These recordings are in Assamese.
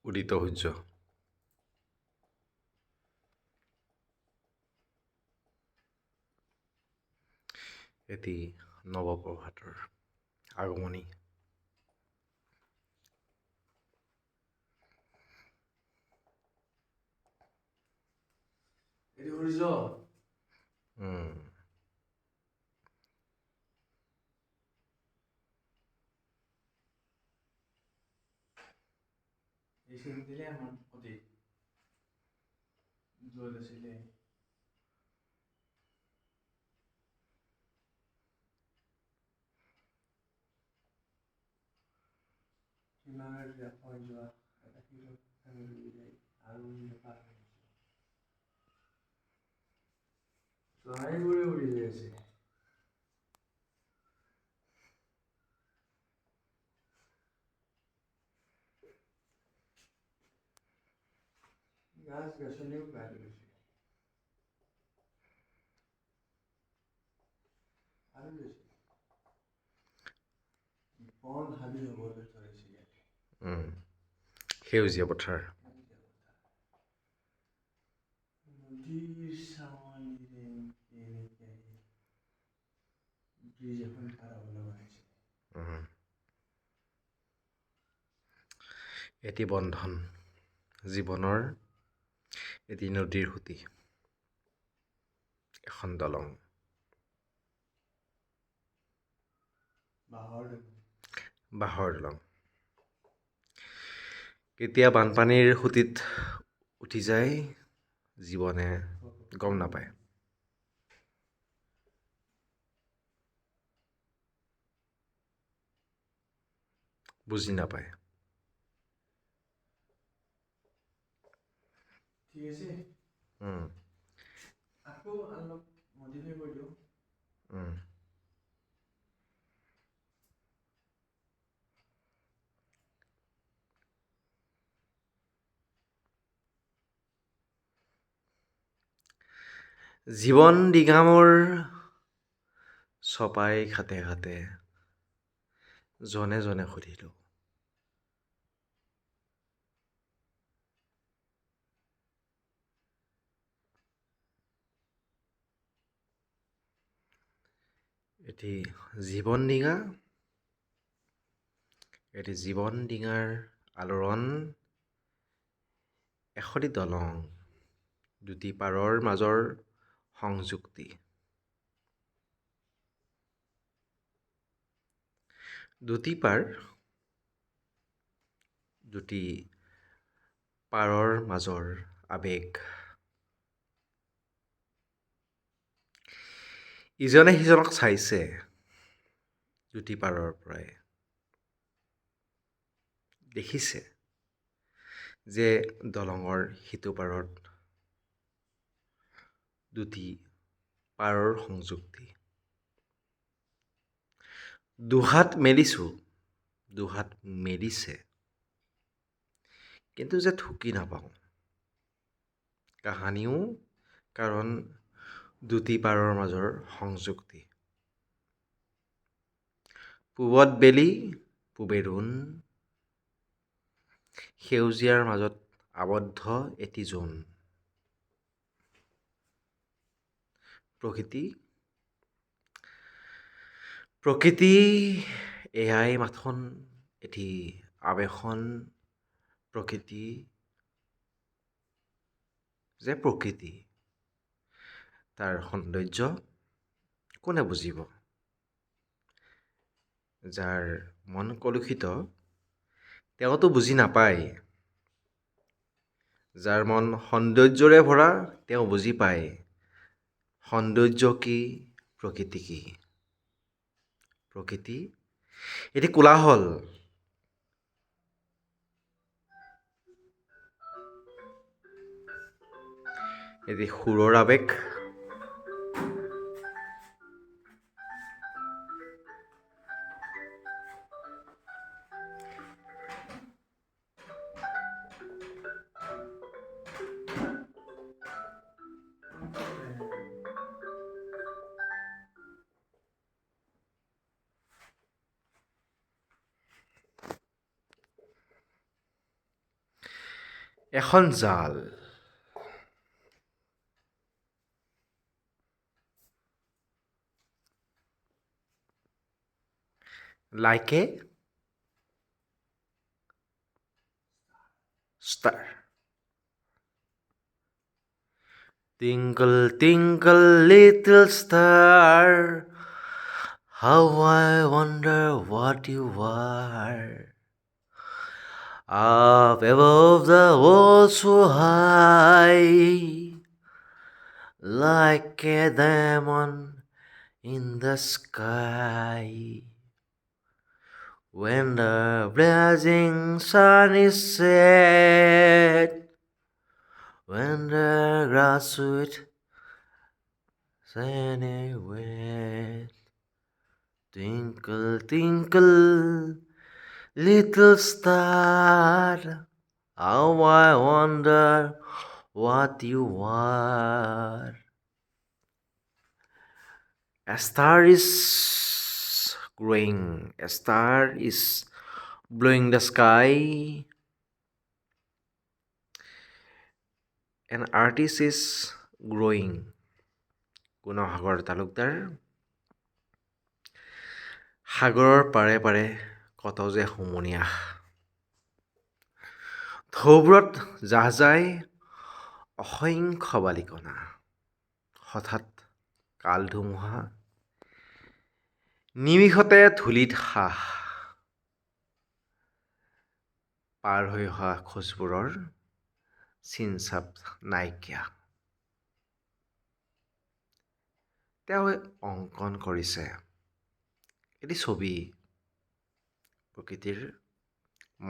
উদিত সূৰ্য। এটি নৱপ্ৰভাতৰ আগমনী। এটি সূৰ্য। এইখিনি দিলে আমাৰ অতি য'ত আছিলে সীমাৰ হৈ যোৱা এটা কিলো আমি যায় আৰু পাৰ হৈ গৈছোঁ। চৰাইবোৰে উৰি যাই আছে। গাছ গছনিও কাটি গৈছে আৰু গৈছে বন হাবি হ'বলৈ ধৰিছে ইয়াতে। সেউজীয়া পথাৰ। নদীৰ চাৱনিৰে কেনেকে ব্ৰিজ এখন পাৰ হ'ব লগা হৈছে। এটি বন্ধন, জীৱনৰ এটি নদীৰ সুঁতি, এখন দলং। বাঁহৰ দলং। কেতিয়া বানপানীৰ সুঁতিত উঠি যায়, জীৱনে গম নাপায়। বুজি নাপায়। ঠিক আছে। আকৌ অলপ মডিফাই কৰি দিওঁ। জীৱন দিঙামৰ চপাই ঘাটে ঘাটে জনে জনে সুধিলোঁ। এটি জীৱন ডিঙা, এটি জীৱন ডিঙাৰ আলোড়ন, এখনি দলং, দুটি পাৰৰ মাজৰ সংযুক্তি। দুটি পাৰ, দুটি পাৰৰ মাজৰ আবেগ। ইজনে সিজনক চাইছে দুটি পাৰৰ পৰাই। দেখিছে যে দলঙৰ সিটো পাৰত দুটি পাৰৰ সংযুক্তি। দুহাত মেলিছোঁ, দুহাত মেলিছে, কিন্তু যে ঢুকি নাপাওঁ। কাহানিও কাৰণ দুটি পাৰৰ মাজৰ সংযুক্তি। পূবত বেলি পূবে ৰোণ, সেউজীয়াৰ মাজত আবদ্ধ এটি জোন। প্ৰকৃতি এয়াই মাথোন এটি আৱেশন। প্ৰকৃতি যে প্ৰকৃতি, তাৰ সৌন্দৰ্য কোনে বুজিব? যাৰ মন কলুষিত তেওঁতো বুজি নাপায়। যাৰ মন সৌন্দৰ্যৰে ভৰা তেওঁ বুজি পায়। সৌন্দৰ্য কি, প্ৰকৃতি কি। প্ৰকৃতি এটি কোলাহল। এটি সুৰৰ আৱেগ। এখন জাল like a star. Twinkle, twinkle, little star, how I wonder what you are. Up above the world so high, like a diamond in the sky. When the blazing sun is set, when the grass sweet shiny wet, twinkle, twinkle, little star, how I wonder what you are. A star is growing, a star is blowing the sky. An artist is growing. গুণসাগৰ Talukdar সাগৰৰ পাৰে পাৰে কত যে হুমুনিয়াহ ঢৌবোৰত জাহ যায় অসংখ্য বালিকণা হঠাৎ কাল ধুমুহা নিমিষতে ধূলিত হাঁহ পাৰ হৈ অহা খোজবোৰৰ চিনচাপ নাইকিয়া তেওঁ অংকন কৰিছে এটি ছবি প্ৰকৃতিৰ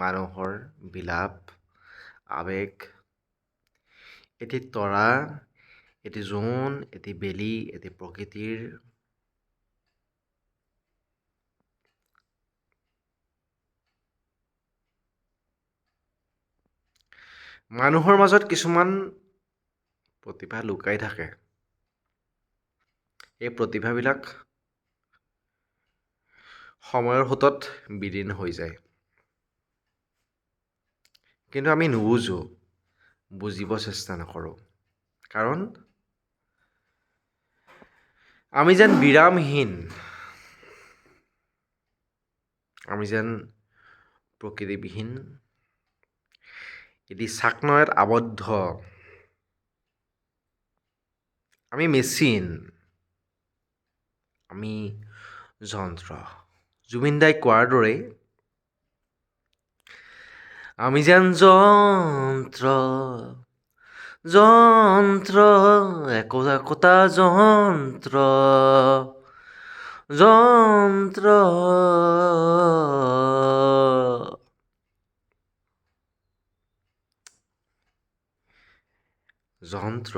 মানুহৰ বিলাপ আবেগ এটি তৰা এটি জোন এটি বেলি এটি প্ৰকৃতিৰ মানুহৰ মাজত কিছুমান প্ৰতিভা লুকাই থাকে এই প্ৰতিভাবিলাক সময়ৰ সোঁতত বিলীন হৈ যায় কিন্তু আমি নুবুজো বুজিব চেষ্টা নকৰোঁ কাৰণ আমি যেন বিৰামহীন আমি যেন প্ৰকৃতিবিহীন এটি চাকনৈত আবদ্ধ আমি মেচিন আমি যন্ত্ৰ জুবিন দাই কোৱাৰ দৰেই আমি যেন যন্ত্ৰ যন্ত্ৰ একোটা একোটা যন্ত্ৰ যন্ত্ৰ যন্ত্ৰ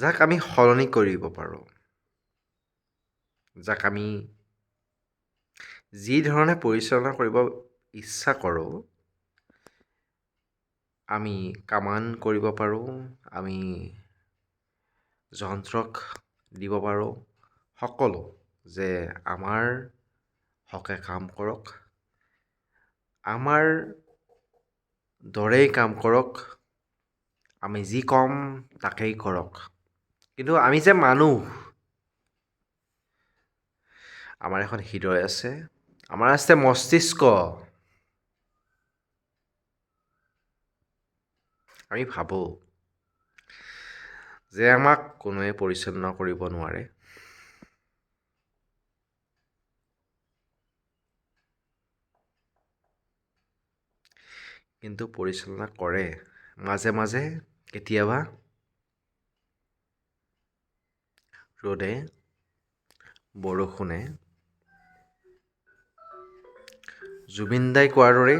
যাক আমি সলনি কৰিব পাৰোঁ যাক আমি যি ধৰণে পৰিচালনা কৰিব ইচ্ছা কৰোঁ আমি কামান কৰিব পাৰোঁ আমি যন্ত্ৰক দিব পাৰোঁ সকলো যে আমাৰ হকে কাম কৰক আমাৰ দৰেই কাম কৰক আমি যি কম তাকেই কৰক কিন্তু আমি যে মানুহ আমাৰ এখন হৃদয় আছে আমাৰ আছে মস্তিষ্ক আমি ভাবোঁ যে আমাক কোনোৱে পৰিচালনা কৰিব নোৱাৰে কিন্তু পৰিচালনা কৰে মাজে মাজে কেতিয়াবা ৰ'দে বৰষুণে জুবিন দাই কোৱাৰ দৰে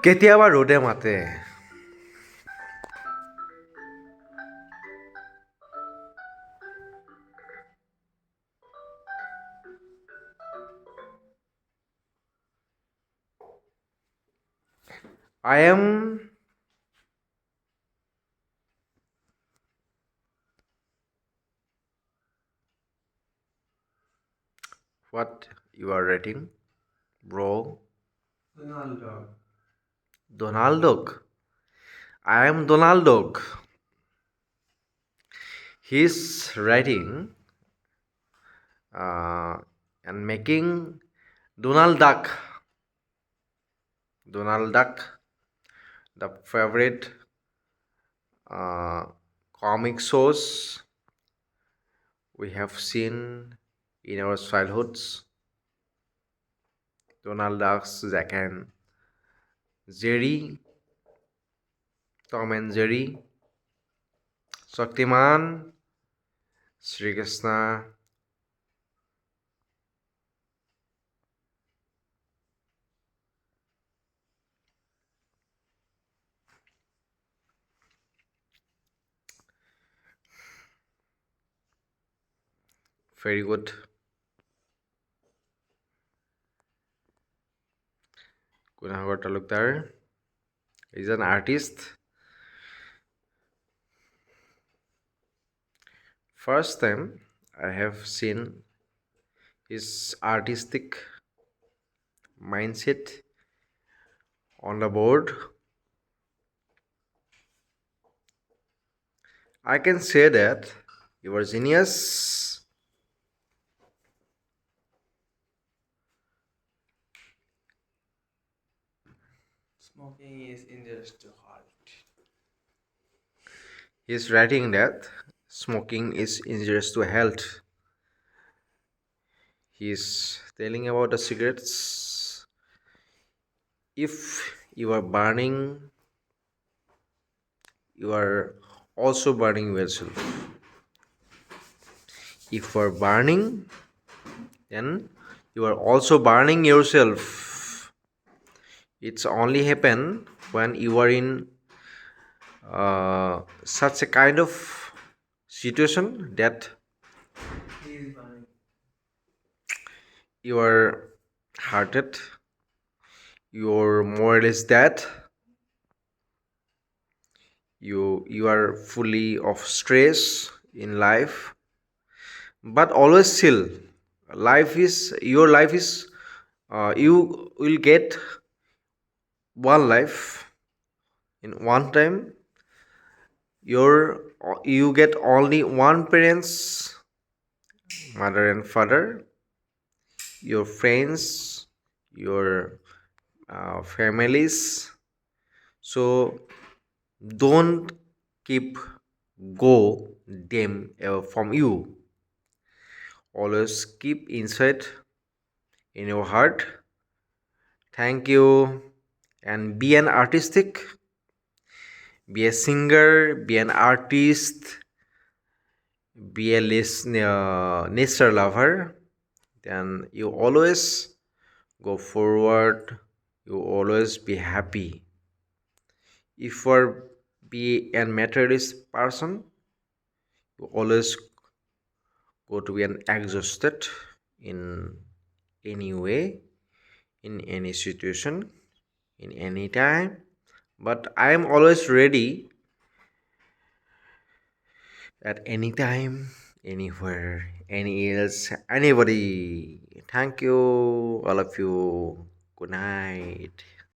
কেতিয়াবা ৰ'দে মাতে I am what you are rating Bro, Donald Duck. Donald Duck. I am Donald Duck. He's writing uh, and making Donald Duck. Donald Duck, the favorite uh, comic shows we have seen in our childhoods. Donald Duck's Zack and Jerry, Tom and Jerry, Shaktiman, Sri Krishna. Very good. Gunagar Talukdar is an artist. First time I have seen his artistic mindset on the board. I can say that you are genius. Smoking is injurious to heart. He is writing that smoking is injurious to health. He is telling about the cigarettes. If you are burning, you are also burning yourself. If you are burning, then you are also burning yourself. It's only happen when you are in such a kind of situation that He is burning. you are hurted, your moral is dead, you are fully of stress in life, but always still your life is you will get one life in one time. You get only one parents, mother and father, your friends, your families. So don't keep go them from you. Always keep inside in your heart. Thank you, and be an artistic, be a singer, be an artist, be a nature lover. Then you always go forward. You always be happy. If you are be a materialist person, you always go to be an exhausted in any way, in any situation, in any time. But I am always ready at any time, anywhere, any else, anybody. Thank you, all of you. Good night.